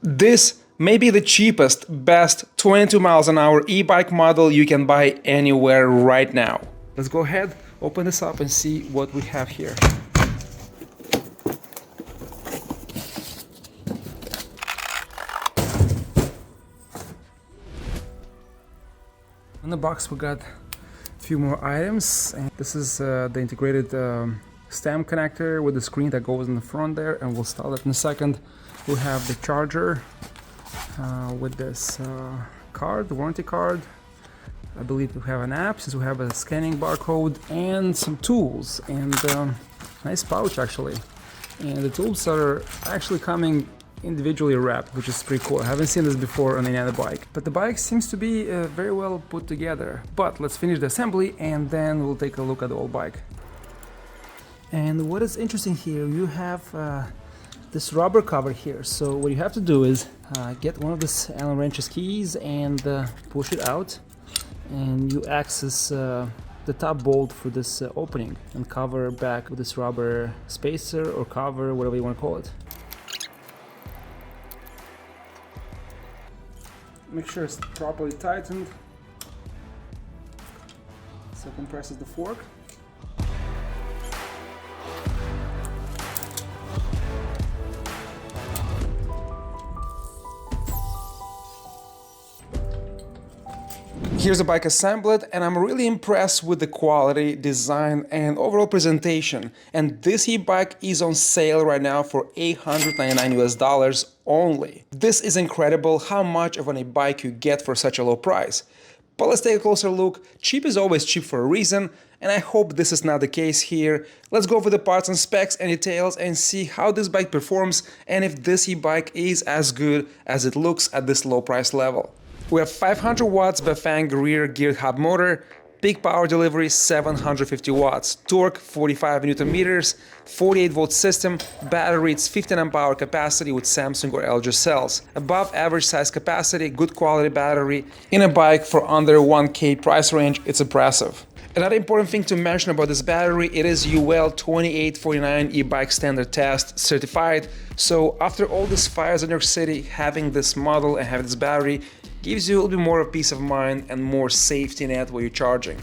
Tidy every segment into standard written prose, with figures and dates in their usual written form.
This may be the cheapest, best 22 miles an hour e-bike model you can buy anywhere right now. Let's go ahead, open this up and see what we have here. In the box we got a few more items, and this is the integrated stem connector with the screen that goes in the front there, and we'll install it in a second. We have the charger with this card, the warranty card. I believe we have an app since we have a scanning barcode and some tools and nice pouch actually. And the tools are actually coming individually wrapped, which is pretty cool. I haven't seen this before on any other bike, but the bike seems to be very well put together. But let's finish the assembly and then we'll take a look at the old bike. And what is interesting here, you have this rubber cover here. So what you have to do is get one of this Allen wrench's keys and push it out, and you access the top bolt for this opening and cover back with this rubber spacer or cover, whatever you want to call it. Make sure it's properly tightened. So compresses the fork. Here's the bike assembled, and I'm really impressed with the quality, design, and overall presentation. And this e-bike is on sale right now for $899 only. This is incredible how much of an e-bike you get for such a low price. But let's take a closer look. Cheap is always cheap for a reason, and I hope this is not the case here. Let's go over the parts and specs and details and see how this bike performs and if this e-bike is as good as it looks at this low price level. We have 500 watts Bafang rear geared hub motor, peak power delivery 750 watts, torque 45 Newton meters, 48 volt system, battery it's 15 amp hour capacity with Samsung or LG cells, above average size capacity, good quality battery. In a bike for under 1K price range, it's impressive. Another important thing to mention about this battery, it is UL 2849 e-bike standard test certified. So after all these fires in New York City, having this model and having this battery gives you a little bit more of peace of mind and more safety net while you're charging.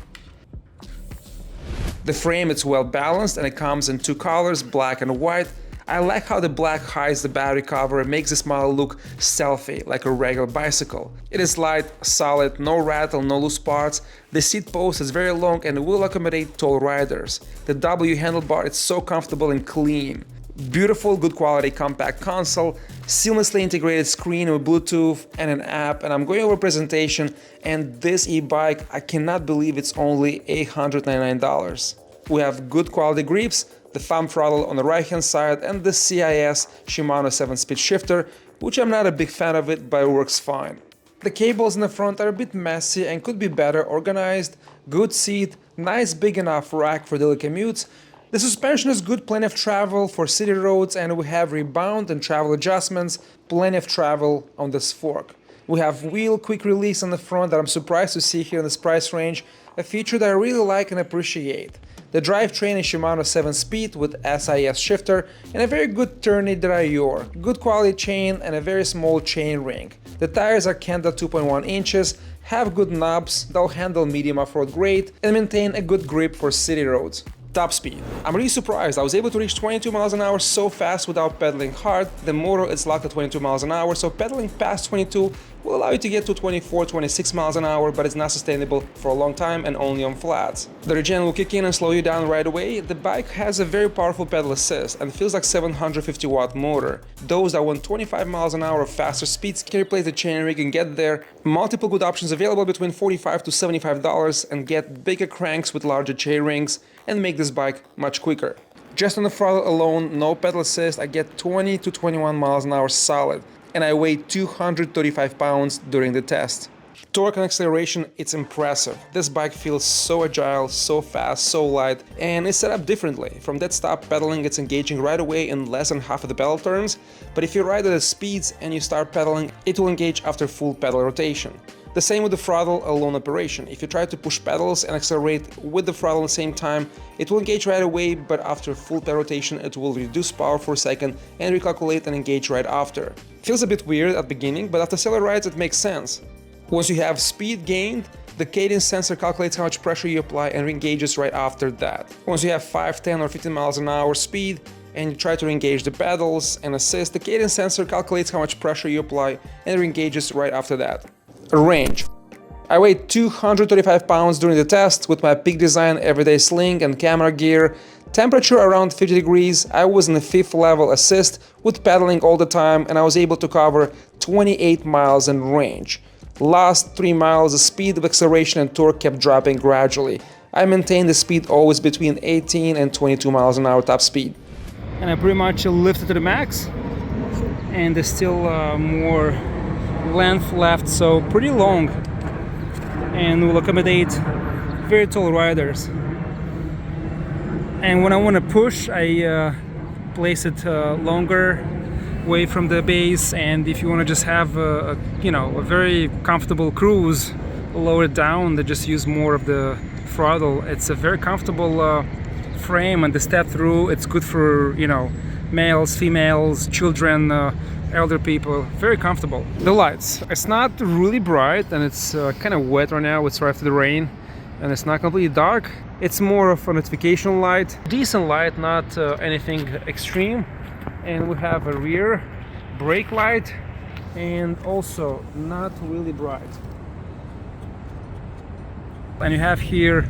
The frame, it's well balanced and it comes in two colors, black and white. I like how the black hides the battery cover and makes this model look stealthy, like a regular bicycle. It is light, solid, no rattle, no loose parts. The seat post is very long and will accommodate tall riders. The W handlebar, it's so comfortable and clean. Beautiful, good quality compact console, seamlessly integrated screen with Bluetooth and an app, and I'm going over presentation, and this e-bike, I cannot believe it's only $899. We have good quality grips, the thumb throttle on the right hand side, and the CIS Shimano 7-speed shifter, which I'm not a big fan of it, but it works fine. The cables in the front are a bit messy and could be better organized, good seat, nice big enough rack for daily commutes. The suspension is good, plenty of travel for city roads, and we have rebound and travel adjustments, plenty of travel on this fork. We have wheel quick release on the front that I'm surprised to see here in this price range, a feature that I really like and appreciate. The drivetrain is Shimano 7-speed with SIS shifter and a very good turny derailleur, good quality chain and a very small chain ring. The tires are Kenda 2.1 inches, have good knobs, they'll handle medium off-road great and maintain a good grip for city roads. Top speed. I'm really surprised I was able to reach 22 miles an hour so fast without pedaling hard. The motor is locked at 22 miles an hour, so pedaling past 22 will allow you to get to 24-26 miles an hour, but it's not sustainable for a long time and only on flats. The regen will kick in and slow you down right away. The bike has a very powerful pedal assist and feels like 750 watt motor. Those that want 25 miles an hour or faster speeds can replace the chainring and get there. Multiple good options available between $45 to $75 and get bigger cranks with larger chainrings and make this bike much quicker. Just on the throttle alone, no pedal assist, I get 20 to 21 miles an hour solid, and I weigh 235 pounds during the test. Torque and acceleration, it's impressive. This bike feels so agile, so fast, so light, and it's set up differently. From dead stop pedaling, it's engaging right away in less than half of the pedal turns, but if you ride at the speeds and you start pedaling, it will engage after full pedal rotation. The same with the throttle alone operation. If you try to push pedals and accelerate with the throttle at the same time, it will engage right away, but after full pedal rotation it will reduce power for a second and recalculate and engage right after. Feels a bit weird at the beginning, but after several rides it makes sense. Once you have speed gained, the cadence sensor calculates how much pressure you apply and re-engages right after that. Once you have 5, 10 or 15 miles an hour speed and you try to re-engage the pedals and assist, the cadence sensor calculates how much pressure you apply and re-engages right after that. Range. I weighed 235 pounds during the test with my peak design everyday sling and camera gear. Temperature around 50 degrees, I was in the 5th level assist with pedaling all the time and I was able to cover 28 miles in range. Last 3 miles, the speed of acceleration and torque kept dropping gradually. I maintained the speed always between 18 and 22 miles an hour top speed. And I pretty much lifted to the max, and there's still more length left, so pretty long, and will accommodate very tall riders. And when I want to push, I place it longer away from the base, and if you want to just have a very comfortable cruise, lower it down, then just use more of the throttle. It's a very comfortable frame, and the step through, it's good for males, females, children, elder people, very comfortable. The lights, it's not really bright and it's kind of wet right now, it's right after the rain, and it's not completely dark. It's more of a notification light, decent light, not anything extreme. And we have a rear brake light, and also not really bright. And you have here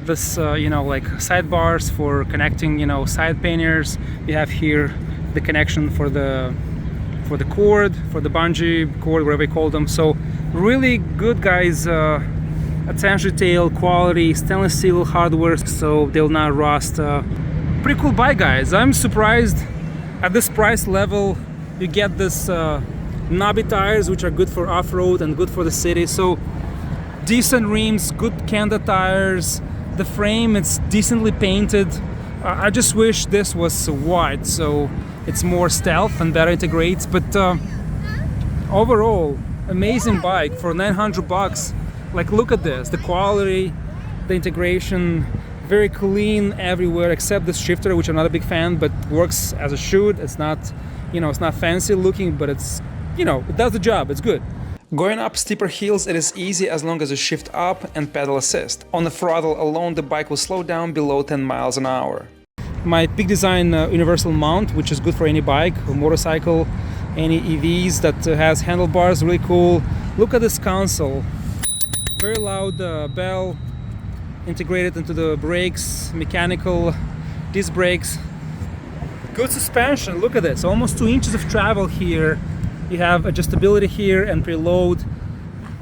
this like sidebars for connecting side panniers. You have here the connection for the cord, for the bungee cord, whatever you call them. So really good, guys. Attention to detail, quality, stainless steel hardware, so they'll not rust. Pretty cool bike, guys. I'm surprised at this price level you get this knobby tires, which are good for off-road and good for the city. So decent rims, good Kenda tires. The frame, it's decently painted. I just wish this was wide, so it's more stealth and better integrates. But overall, amazing bike for 900 bucks. Like, look at this, the quality, the integration, very clean everywhere except this shifter, which I'm not a big fan, but works as it should. It's not, it's not fancy looking, but it's, it does the job. It's good. Going up steeper hills, it is easy as long as you shift up and pedal assist. On the throttle alone, the bike will slow down below 10 miles an hour. My Peak Design universal mount, which is good for any bike, or motorcycle, any EVs that has handlebars, really cool. Look at this console. Very loud bell, integrated into the brakes, mechanical disc brakes. Good suspension, look at this, almost 2 inches of travel here. You have adjustability here and preload.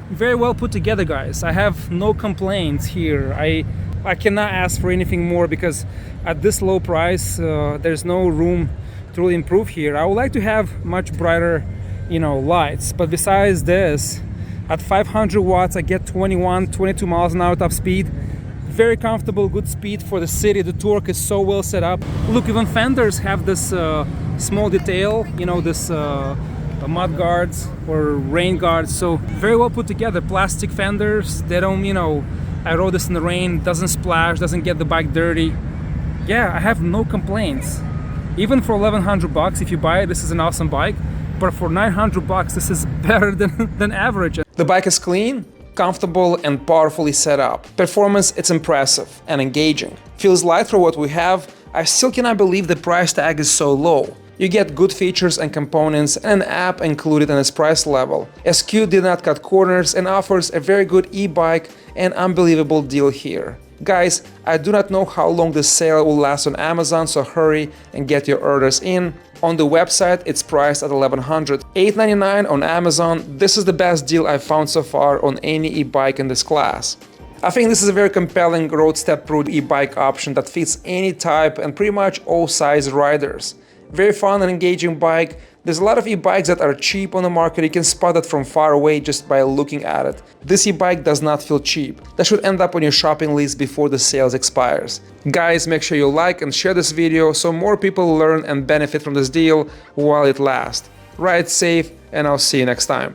Very well put together, guys. I have no complaints here. I cannot ask for anything more, because at this low price there's no room to really improve here. I would like to have much brighter lights, but besides this, at 500 watts I get 22 miles an hour top speed. Very comfortable, good speed for the city. The torque is so well set up. Look, even fenders have this small detail, this mud guards or rain guards, so very well put together. Plastic fenders, they don't, I rode this in the rain, doesn't splash, doesn't get the bike dirty. Yeah, I have no complaints. Even for 1100 bucks, if you buy it, this is an awesome bike. But for 900 bucks, this is better than average. The bike is clean, comfortable and powerfully set up. Performance, it's impressive and engaging. Feels light for what we have. I still cannot believe the price tag is so low. You get good features and components and an app included in its price level. ESKUTE did not cut corners and offers a very good e-bike and unbelievable deal here. Guys, I do not know how long this sale will last on Amazon, so hurry and get your orders in. On the website, it's priced at $1,100. $899 on Amazon. This is the best deal I've found so far on any e-bike in this class. I think this is a very compelling road step-proof e-bike option that fits any type and pretty much all size riders. Very fun and engaging bike. There's a lot of e-bikes that are cheap on the market. You can spot it from far away just by looking at it. This e-bike does not feel cheap. That should end up on your shopping list before the sales expires. Guys, make sure you like and share this video so more people learn and benefit from this deal while it lasts. Ride safe, and I'll see you next time.